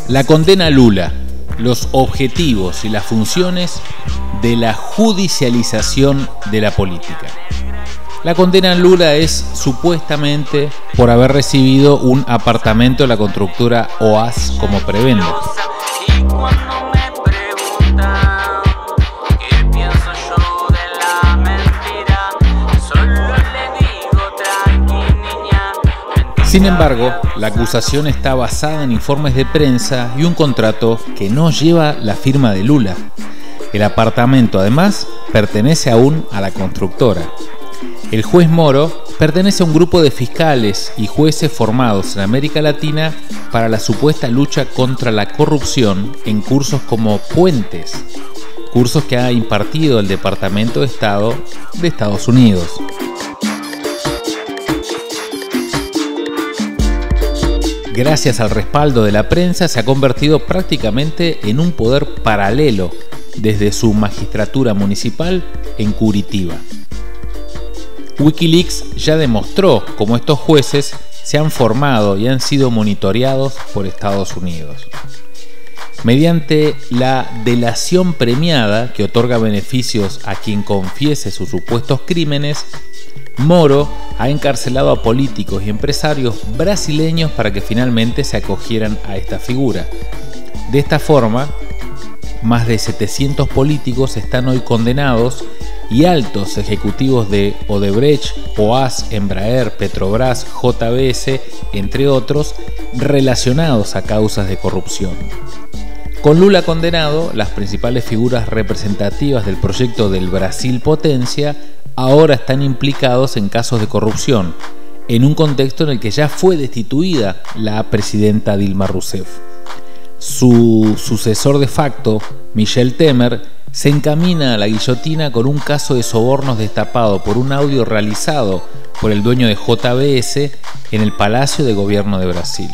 La condena a Lula, los objetivos y las funciones de la judicialización de la política. La condena a Lula es supuestamente por haber recibido un apartamento de la constructora OAS como prebenda. Sin embargo, la acusación está basada en informes de prensa y un contrato que no lleva la firma de Lula. El apartamento, además, pertenece aún a la constructora. El juez Moro pertenece a un grupo de fiscales y jueces formados en América Latina para la supuesta lucha contra la corrupción en cursos como Puentes, cursos que ha impartido el Departamento de Estado de Estados Unidos. Gracias al respaldo de la prensa, se ha convertido prácticamente en un poder paralelo desde su magistratura municipal en Curitiba. Wikileaks ya demostró cómo estos jueces se han formado y han sido monitoreados por Estados Unidos. Mediante la delación premiada, que otorga beneficios a quien confiese sus supuestos crímenes, Moro ha encarcelado a políticos y empresarios brasileños para que finalmente se acogieran a esta figura. De esta forma, más de 700 políticos están hoy condenados y altos ejecutivos de Odebrecht, OAS, Embraer, Petrobras, JBS, entre otros, relacionados a causas de corrupción. Con Lula condenado, las principales figuras representativas del proyecto del Brasil Potencia ahora están implicados en casos de corrupción, en un contexto en el que ya fue destituida la presidenta Dilma Rousseff. Su sucesor de facto, Michel Temer, se encamina a la guillotina con un caso de sobornos destapado por un audio realizado por el dueño de JBS en el Palacio de Gobierno de Brasil.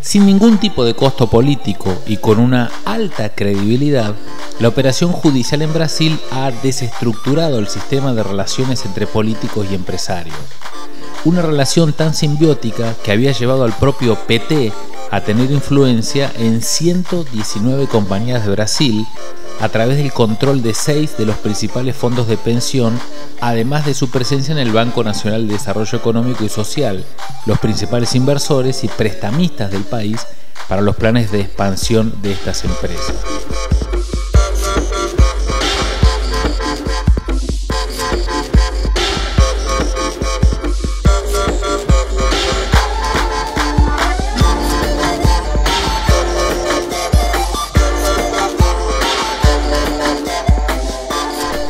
Sin ningún tipo de costo político y con una alta credibilidad, la operación judicial en Brasil ha desestructurado el sistema de relaciones entre políticos y empresarios. Una relación tan simbiótica que había llevado al propio PT a tener influencia en 119 compañías de Brasil a través del control de 6 de los principales fondos de pensión, además de su presencia en el Banco Nacional de Desarrollo Económico y Social, los principales inversores y prestamistas del país para los planes de expansión de estas empresas.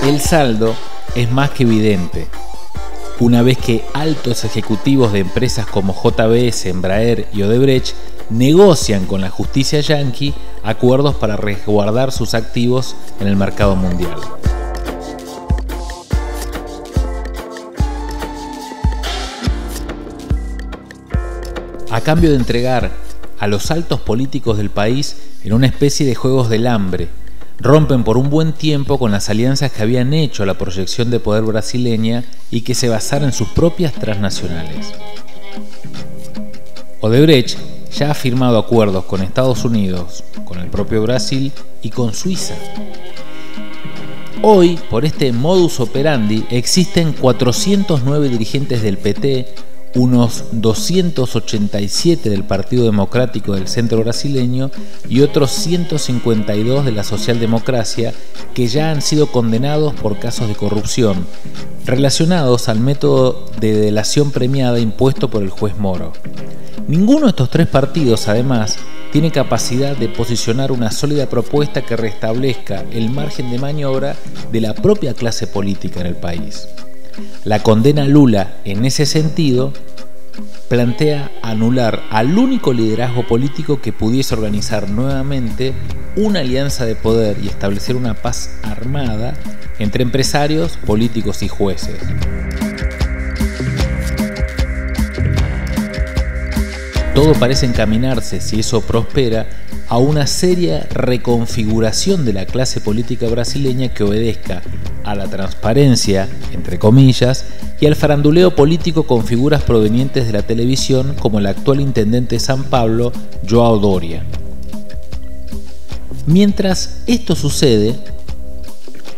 El saldo es más que evidente. Una vez que altos ejecutivos de empresas como JBS, Embraer y Odebrecht negocian con la justicia yanqui acuerdos para resguardar sus activos en el mercado mundial. A cambio de entregar a los altos políticos del país en una especie de juegos del hambre, rompen por un buen tiempo con las alianzas que habían hecho a la proyección de poder brasileña y que se basaran en sus propias transnacionales. Odebrecht ya ha firmado acuerdos con Estados Unidos, con el propio Brasil y con Suiza. Hoy, por este modus operandi, existen 409 dirigentes del PT, unos 287 del Partido Democrático del Centro Brasileño y otros 152 de la Socialdemocracia que ya han sido condenados por casos de corrupción relacionados al método de delación premiada impuesto por el juez Moro. Ninguno de estos tres partidos, además, tiene capacidad de posicionar una sólida propuesta que restablezca el margen de maniobra de la propia clase política en el país. La condena a Lula, en ese sentido, plantea anular al único liderazgo político que pudiese organizar nuevamente una alianza de poder y establecer una paz armada entre empresarios, políticos y jueces. Todo parece encaminarse, si eso prospera, a una seria reconfiguración de la clase política brasileña que obedezca a la transparencia, entre comillas, y al faranduleo político con figuras provenientes de la televisión como el actual intendente de San Pablo, João Doria. Mientras esto sucede,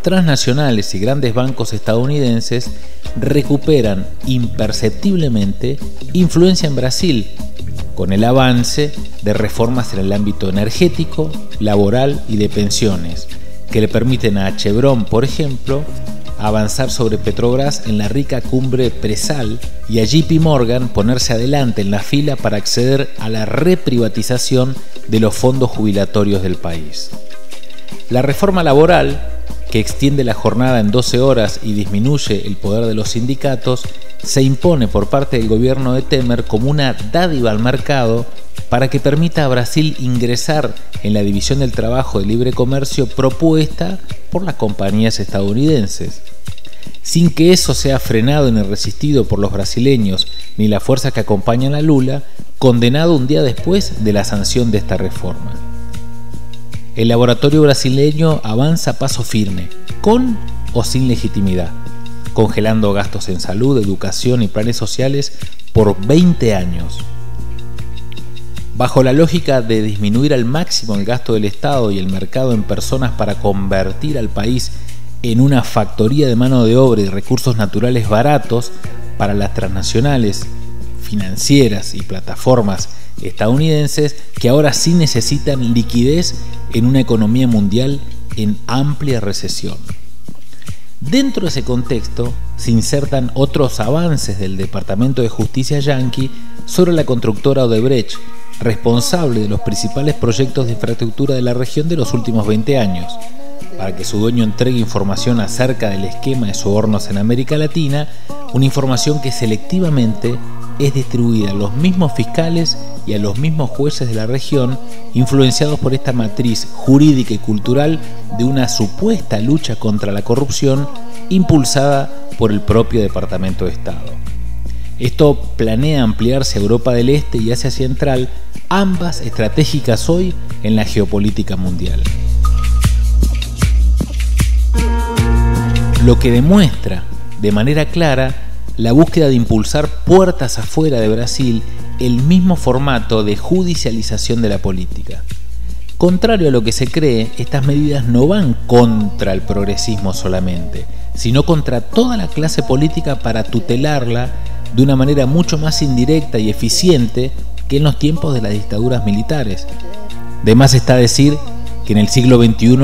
transnacionales y grandes bancos estadounidenses recuperan imperceptiblemente influencia en Brasil con el avance de reformas en el ámbito energético, laboral y de pensiones, que le permiten a Chevron, por ejemplo, avanzar sobre Petrobras en la rica cumbre presal y a JP Morgan ponerse adelante en la fila para acceder a la reprivatización de los fondos jubilatorios del país. La reforma laboral, que extiende la jornada en 12 horas y disminuye el poder de los sindicatos, se impone por parte del gobierno de Temer como una dádiva al mercado para que permita a Brasil ingresar en la división del trabajo de libre comercio propuesta por las compañías estadounidenses. Sin que eso sea frenado ni resistido por los brasileños ni la fuerza que acompañan a Lula, condenado un día después de la sanción de esta reforma. El laboratorio brasileño avanza a paso firme, con o sin legitimidad, congelando gastos en salud, educación y planes sociales por 20 años. Bajo la lógica de disminuir al máximo el gasto del Estado y el mercado en personas para convertir al país en una factoría de mano de obra y recursos naturales baratos para las transnacionales financieras y plataformas estadounidenses que ahora sí necesitan liquidez en una economía mundial en amplia recesión. Dentro de ese contexto se insertan otros avances del Departamento de Justicia yanqui sobre la constructora Odebrecht, responsable de los principales proyectos de infraestructura de la región de los últimos 20 años, para que su dueño entregue información acerca del esquema de sobornos en América Latina, una información que selectivamente es distribuida a los mismos fiscales y a los mismos jueces de la región, influenciados por esta matriz jurídica y cultural de una supuesta lucha contra la corrupción impulsada por el propio Departamento de Estado. Esto planea ampliarse a Europa del Este y Asia Central, ambas estratégicas hoy en la geopolítica mundial. Lo que demuestra de manera clara la búsqueda de impulsar puertas afuera de Brasil el mismo formato de judicialización de la política. Contrario a lo que se cree, estas medidas no van contra el progresismo solamente, sino contra toda la clase política para tutelarla de una manera mucho más indirecta y eficiente que en los tiempos de las dictaduras militares. De más está decir que en el siglo XXI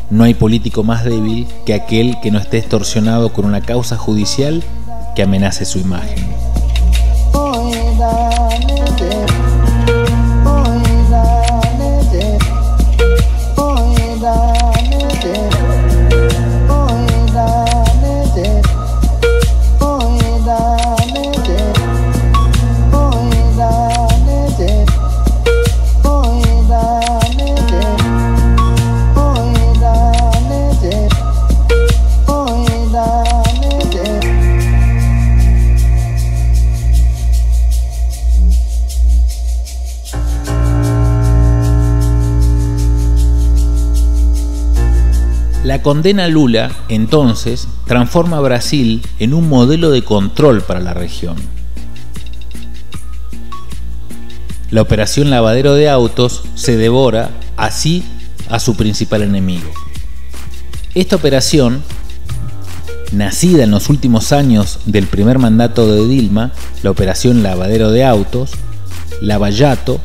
no hay político más débil que aquel que no esté extorsionado con una causa judicial que amenace su imagen. La condena a Lula, entonces, transforma a Brasil en un modelo de control para la región. La operación lavadero de autos se devora así a su principal enemigo. Esta operación, nacida en los últimos años del primer mandato de Dilma, la operación lavadero de autos, Lava Jato,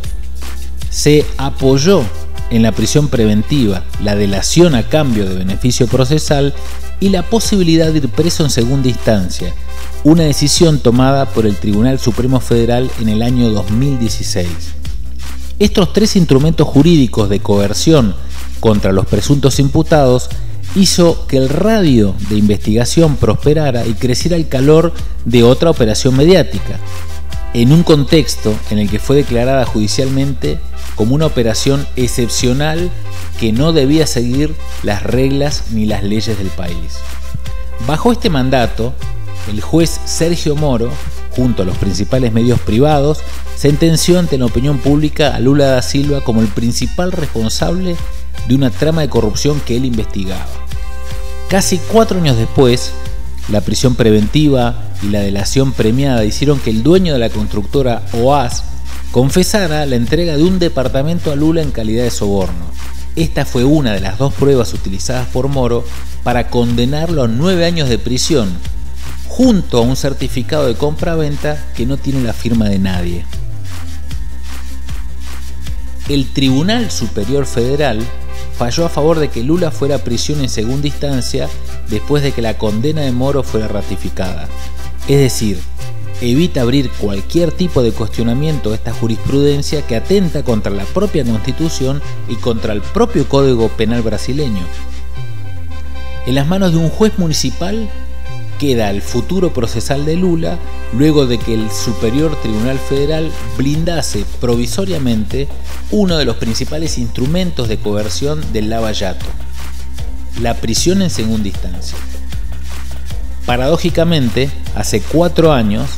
se apoyó en la prisión preventiva, la delación a cambio de beneficio procesal y la posibilidad de ir preso en segunda instancia, una decisión tomada por el Tribunal Supremo Federal en el año 2016. Estos tres instrumentos jurídicos de coerción contra los presuntos imputados hizo que el radio de investigación prosperara y creciera el calor de otra operación mediática, en un contexto en el que fue declarada judicialmente como una operación excepcional que no debía seguir las reglas ni las leyes del país. Bajo este mandato, el juez Sergio Moro, junto a los principales medios privados, sentenció ante la opinión pública a Lula da Silva como el principal responsable de una trama de corrupción que él investigaba. Casi 4 años después, la prisión preventiva y la delación premiada hicieron que el dueño de la constructora OAS confesara la entrega de un departamento a Lula en calidad de soborno. Esta fue una de las dos pruebas utilizadas por Moro para condenarlo a 9 años de prisión, junto a un certificado de compra-venta que no tiene la firma de nadie. El Tribunal Superior Federal falló a favor de que Lula fuera a prisión en segunda instancia después de que la condena de Moro fuera ratificada. Es decir, evita abrir cualquier tipo de cuestionamiento a esta jurisprudencia que atenta contra la propia Constitución y contra el propio Código Penal brasileño. En las manos de un juez municipal queda el futuro procesal de Lula luego de que el Superior Tribunal Federal blindase provisoriamente uno de los principales instrumentos de coerción del Lava Jato, la prisión en segunda instancia. Paradójicamente, hace 4 años,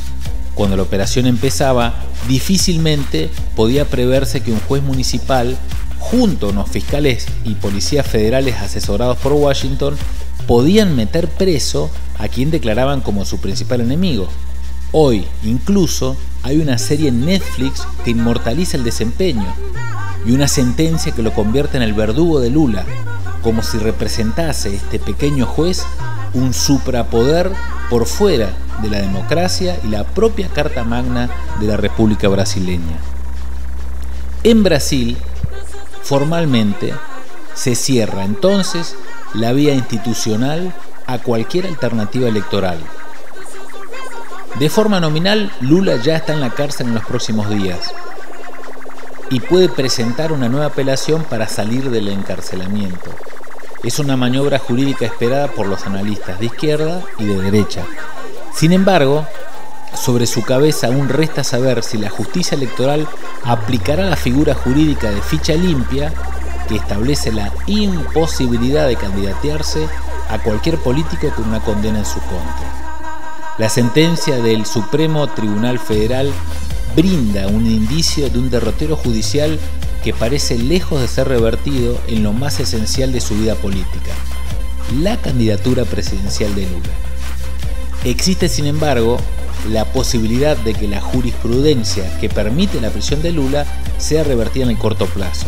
cuando la operación empezaba, difícilmente podía preverse que un juez municipal, junto a unos fiscales y policías federales asesorados por Washington, podían meter preso a quien declaraban como su principal enemigo. Hoy, incluso, hay una serie en Netflix que inmortaliza el desempeño y una sentencia que lo convierte en el verdugo de Lula, como si representase este pequeño juez un suprapoder por fuera de la democracia y la propia Carta Magna de la República Brasileña. En Brasil, formalmente, se cierra entonces la vía institucional a cualquier alternativa electoral. De forma nominal, Lula ya está en la cárcel en los próximos días y puede presentar una nueva apelación para salir del encarcelamiento. Es una maniobra jurídica esperada por los analistas de izquierda y de derecha. Sin embargo, sobre su cabeza aún resta saber si la justicia electoral aplicará la figura jurídica de ficha limpia que establece la imposibilidad de candidatearse a cualquier político con una condena en su contra. La sentencia del Supremo Tribunal Federal brinda un indicio de un derrotero judicial que parece lejos de ser revertido en lo más esencial de su vida política, la candidatura presidencial de Lula. Existe, sin embargo, la posibilidad de que la jurisprudencia que permite la prisión de Lula sea revertida en el corto plazo,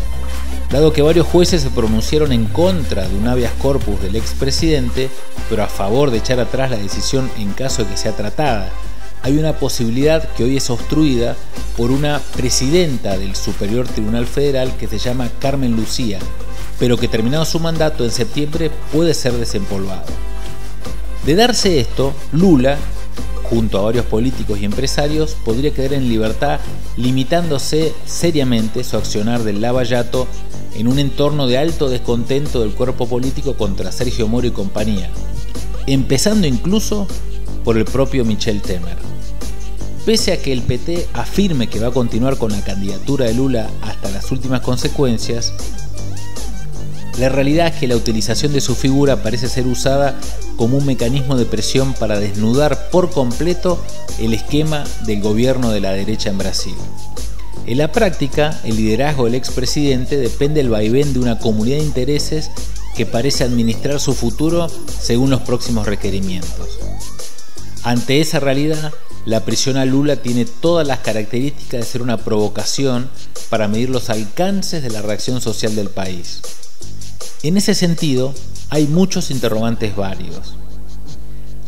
dado que varios jueces se pronunciaron en contra de un habeas corpus del expresidente, pero a favor de echar atrás la decisión en caso de que sea tratada. Hay una posibilidad que hoy es obstruida por una presidenta del Superior Tribunal Federal que se llama Carmen Lucía, pero que terminado su mandato en septiembre puede ser desempolvado. De darse esto, Lula, junto a varios políticos y empresarios, podría quedar en libertad, limitándose seriamente su accionar del Lava Jato en un entorno de alto descontento del cuerpo político contra Sergio Moro y compañía, empezando incluso por el propio Michel Temer. Pese a que el PT afirme que va a continuar con la candidatura de Lula hasta las últimas consecuencias, la realidad es que la utilización de su figura parece ser usada como un mecanismo de presión para desnudar por completo el esquema del gobierno de la derecha en Brasil. En la práctica, el liderazgo del expresidente depende del vaivén de una comunidad de intereses que parece administrar su futuro según los próximos requerimientos. Ante esa realidad, la prisión a Lula tiene todas las características de ser una provocación para medir los alcances de la reacción social del país. En ese sentido, hay muchos interrogantes válidos.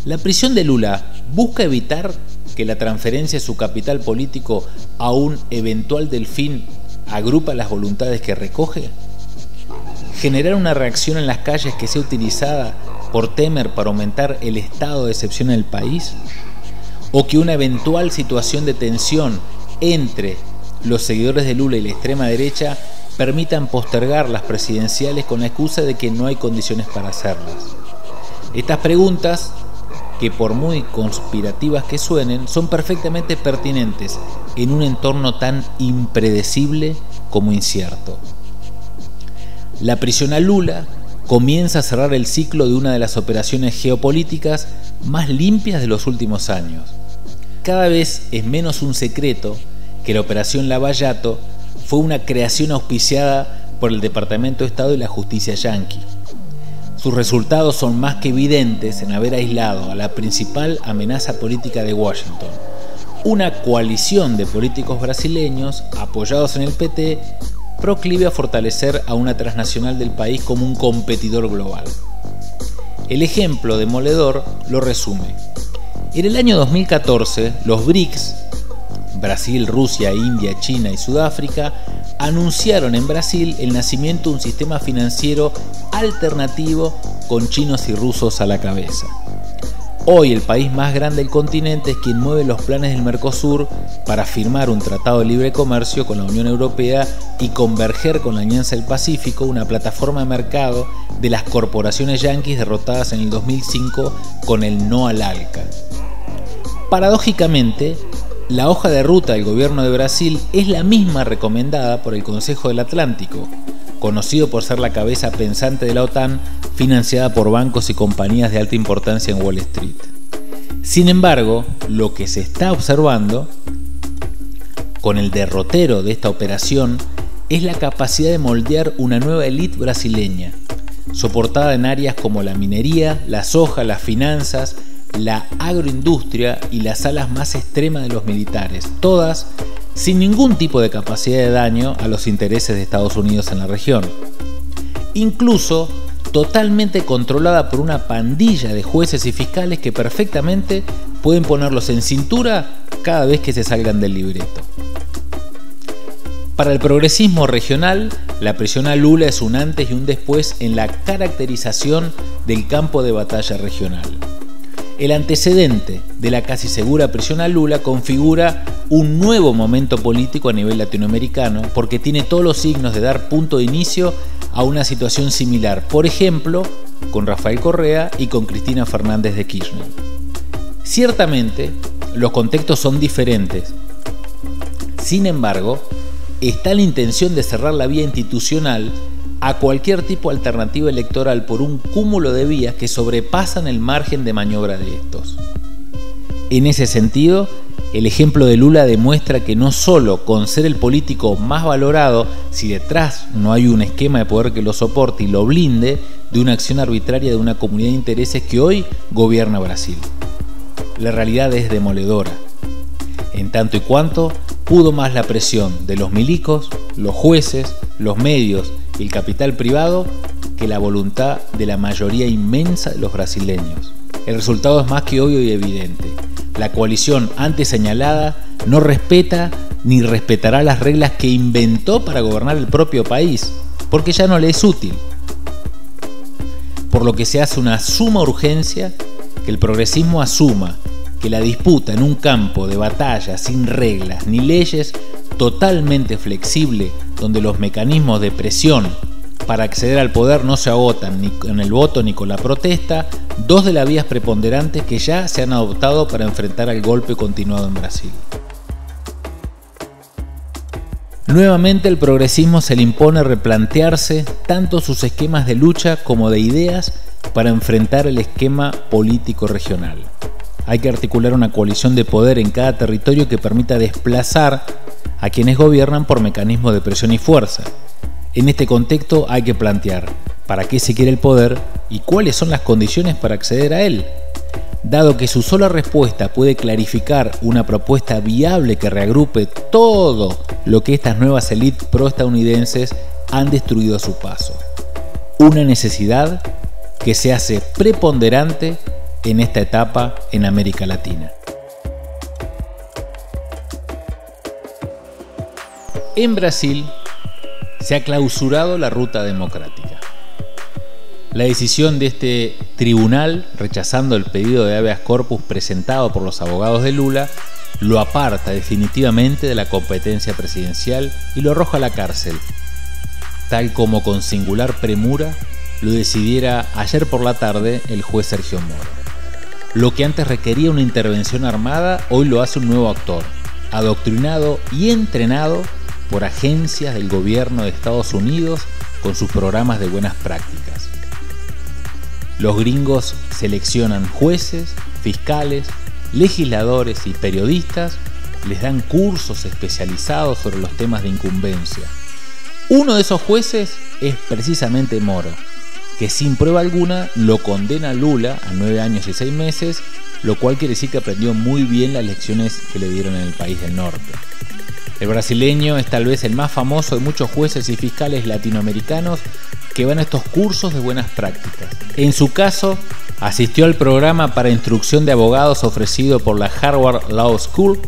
¿La prisión de Lula busca evitar que la transferencia de su capital político a un eventual delfín agrupa las voluntades que recoge? ¿Generar una reacción en las calles que sea utilizada por Temer para aumentar el estado de excepción en el país? ¿O que una eventual situación de tensión entre los seguidores de Lula y la extrema derecha permitan postergar las presidenciales con la excusa de que no hay condiciones para hacerlas? Estas preguntas, que por muy conspirativas que suenen, son perfectamente pertinentes en un entorno tan impredecible como incierto. La prisión a Lula comienza a cerrar el ciclo de una de las operaciones geopolíticas más limpias de los últimos años. Cada vez es menos un secreto que la operación Lava Jato fue una creación auspiciada por el Departamento de Estado y la justicia yanqui. Sus resultados son más que evidentes en haber aislado a la principal amenaza política de Washington, una coalición de políticos brasileños apoyados en el PT proclive a fortalecer a una transnacional del país como un competidor global. El ejemplo demoledor lo resume. En el año 2014, los BRICS, Brasil, Rusia, India, China y Sudáfrica, anunciaron en Brasil el nacimiento de un sistema financiero alternativo con chinos y rusos a la cabeza. Hoy el país más grande del continente es quien mueve los planes del Mercosur para firmar un tratado de libre comercio con la Unión Europea y converger con la Alianza del Pacífico, una plataforma de mercado de las corporaciones yanquis derrotadas en el 2005 con el no al ALCA. Paradójicamente, la hoja de ruta del gobierno de Brasil es la misma recomendada por el Consejo del Atlántico, conocido por ser la cabeza pensante de la OTAN, financiada por bancos y compañías de alta importancia en Wall Street. Sin embargo, lo que se está observando con el derrotero de esta operación es la capacidad de moldear una nueva élite brasileña, soportada en áreas como la minería, la soja, las finanzas, la agroindustria y las alas más extremas de los militares, todas sin ningún tipo de capacidad de daño a los intereses de Estados Unidos en la región. Incluso totalmente controlada por una pandilla de jueces y fiscales que perfectamente pueden ponerlos en cintura cada vez que se salgan del libreto. Para el progresismo regional, la presión a Lula es un antes y un después en la caracterización del campo de batalla regional. El antecedente de la casi segura presión a Lula configura un nuevo momento político a nivel latinoamericano porque tiene todos los signos de dar punto de inicio a una situación similar, por ejemplo, con Rafael Correa y con Cristina Fernández de Kirchner. Ciertamente, los contextos son diferentes. Sin embargo, está la intención de cerrar la vía institucional a cualquier tipo de alternativa electoral por un cúmulo de vías que sobrepasan el margen de maniobra de estos. En ese sentido, el ejemplo de Lula demuestra que no solo con ser el político más valorado, si detrás no hay un esquema de poder que lo soporte y lo blinde de una acción arbitraria de una comunidad de intereses que hoy gobierna Brasil. La realidad es demoledora, en tanto y cuanto pudo más la presión de los milicos, los jueces, los medios y el capital privado que la voluntad de la mayoría inmensa de los brasileños. El resultado es más que obvio y evidente. La coalición antes señalada no respeta ni respetará las reglas que inventó para gobernar el propio país, porque ya no le es útil. Por lo que se hace una suma urgencia que el progresismo asuma que la disputa en un campo de batalla sin reglas ni leyes totalmente flexible, donde los mecanismos de presión para acceder al poder no se agotan ni con el voto ni con la protesta, dos de las vías preponderantes que ya se han adoptado para enfrentar al golpe continuado en Brasil. Nuevamente el progresismo se le impone replantearse tanto sus esquemas de lucha como de ideas para enfrentar el esquema político regional. Hay que articular una coalición de poder en cada territorio que permita desplazar a quienes gobiernan por mecanismos de presión y fuerza. En este contexto hay que plantear para qué se quiere el poder y cuáles son las condiciones para acceder a él. Dado que su sola respuesta puede clarificar una propuesta viable que reagrupe todo lo que estas nuevas élites proestadounidenses han destruido a su paso. Una necesidad que se hace preponderante en esta etapa en América Latina. En Brasil se ha clausurado la ruta democrática. La decisión de este tribunal, rechazando el pedido de habeas corpus presentado por los abogados de Lula, lo aparta definitivamente de la competencia presidencial y lo arroja a la cárcel, tal como con singular premura lo decidiera ayer por la tarde el juez Sergio Moro. Lo que antes requería una intervención armada, hoy lo hace un nuevo actor, adoctrinado y entrenado por agencias del gobierno de Estados Unidos con sus programas de buenas prácticas. Los gringos seleccionan jueces, fiscales, legisladores y periodistas, les dan cursos especializados sobre los temas de incumbencia. Uno de esos jueces es precisamente Moro, que sin prueba alguna lo condena a Lula a 9 años y 6 meses, lo cual quiere decir que aprendió muy bien las lecciones que le dieron en el país del norte. El brasileño es tal vez el más famoso de muchos jueces y fiscales latinoamericanos que van a estos cursos de buenas prácticas. En su caso, asistió al programa para instrucción de abogados ofrecido por la Harvard Law School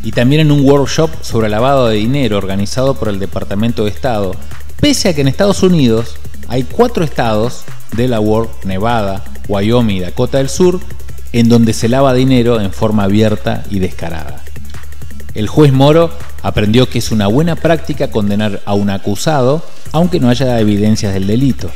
y también en un workshop sobre lavado de dinero organizado por el Departamento de Estado, pese a que en Estados Unidos hay 4 estados, Delaware, Nevada, Wyoming y Dakota del Sur, en donde se lava dinero en forma abierta y descarada. El juez Moro aprendió que es una buena práctica condenar a un acusado, aunque no haya evidencias del delito.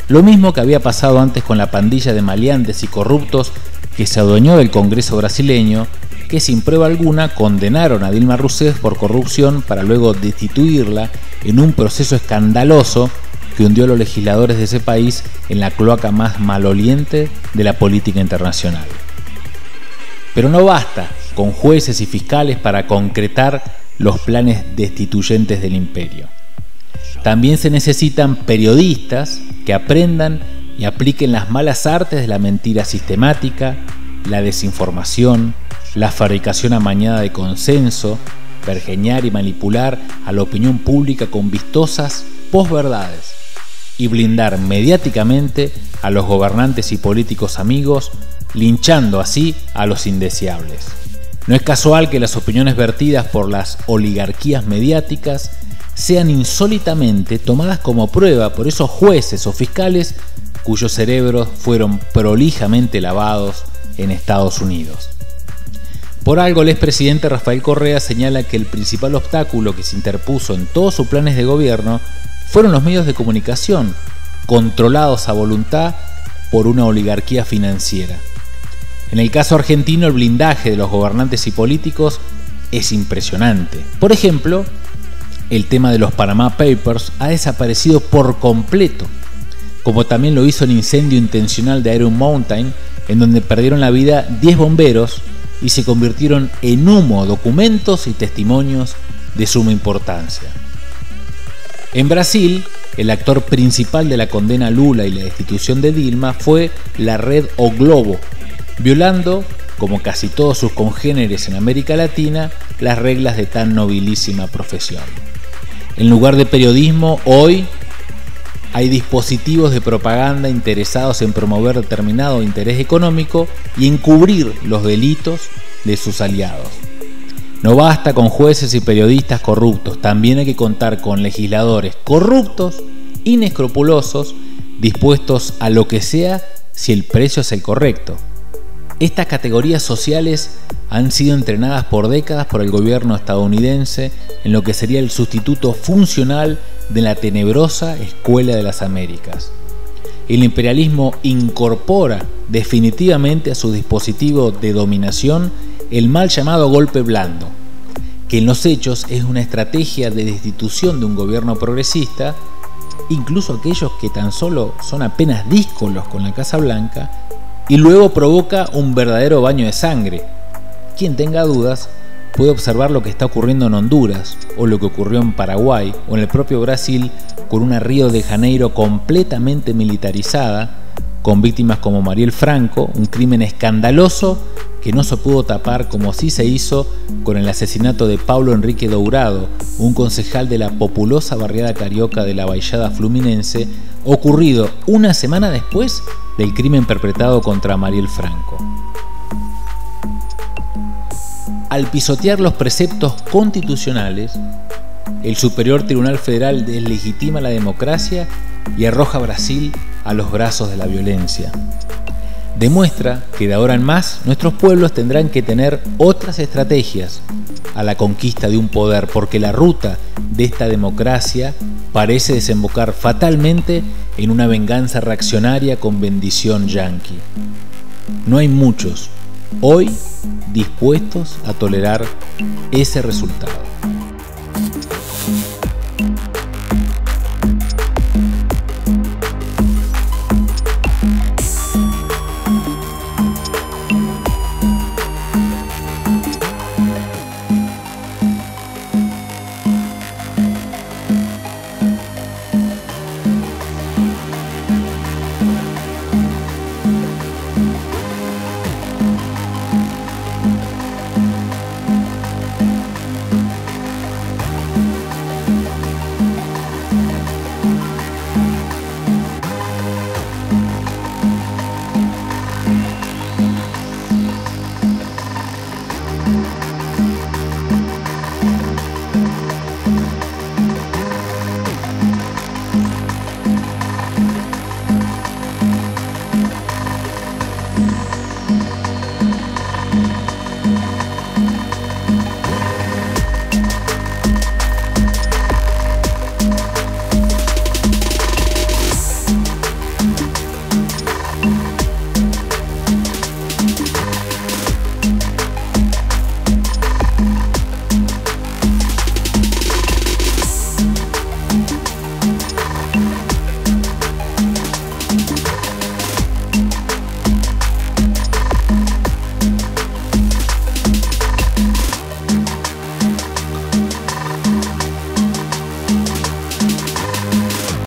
Lo mismo que había pasado antes con la pandilla de maleantes y corruptos que se adueñó del Congreso brasileño, que sin prueba alguna condenaron a Dilma Rousseff por corrupción para luego destituirla en un proceso escandaloso que hundió a los legisladores de ese país en la cloaca más maloliente de la política internacional. Pero no basta con jueces y fiscales para concretar los planes destituyentes del imperio. También se necesitan periodistas que aprendan y apliquen las malas artes de la mentira sistemática, la desinformación, la fabricación amañada de consenso, pergeñar y manipular a la opinión pública con vistosas posverdades y blindar mediáticamente a los gobernantes y políticos amigos, linchando así a los indeseables. No es casual que las opiniones vertidas por las oligarquías mediáticas sean insólitamente tomadas como prueba por esos jueces o fiscales cuyos cerebros fueron prolijamente lavados en Estados Unidos. Por algo, el expresidente Rafael Correa señala que el principal obstáculo que se interpuso en todos sus planes de gobierno fueron los medios de comunicación, controlados a voluntad por una oligarquía financiera. En el caso argentino, el blindaje de los gobernantes y políticos es impresionante. Por ejemplo, el tema de los Panama Papers ha desaparecido por completo, como también lo hizo el incendio intencional de Iron Mountain, en donde perdieron la vida 10 bomberos y se convirtieron en humo documentos y testimonios de suma importancia. En Brasil, el actor principal de la condena a Lula y la destitución de Dilma fue la red O Globo, violando, como casi todos sus congéneres en América Latina, las reglas de tan nobilísima profesión. En lugar de periodismo, hoy hay dispositivos de propaganda interesados en promover determinado interés económico y encubrir los delitos de sus aliados. No basta con jueces y periodistas corruptos, también hay que contar con legisladores corruptos, inescrupulosos, dispuestos a lo que sea si el precio es el correcto. Estas categorías sociales han sido entrenadas por décadas por el gobierno estadounidense en lo que sería el sustituto funcional de la tenebrosa Escuela de las Américas. El imperialismo incorpora definitivamente a su dispositivo de dominación el mal llamado golpe blando, que en los hechos es una estrategia de destitución de un gobierno progresista, incluso aquellos que tan solo son apenas díscolos con la Casa Blanca, y luego provoca un verdadero baño de sangre. Quien tenga dudas puede observar lo que está ocurriendo en Honduras, o lo que ocurrió en Paraguay, o en el propio Brasil, con una Río de Janeiro completamente militarizada, con víctimas como Mariel Franco, un crimen escandaloso que no se pudo tapar como sí se hizo con el asesinato de Paulo Enrique Dourado, un concejal de la populosa barriada carioca de la Baixada Fluminense, ocurrido una semana después del crimen perpetrado contra Mariel Franco. Al pisotear los preceptos constitucionales, el Superior Tribunal Federal deslegitima la democracia y arroja a Brasil a los brazos de la violencia. Demuestra que de ahora en más nuestros pueblos tendrán que tener otras estrategias a la conquista de un poder, porque la ruta de esta democracia parece desembocar fatalmente en una venganza reaccionaria con bendición yanqui. No hay muchos hoy dispuestos a tolerar ese resultado.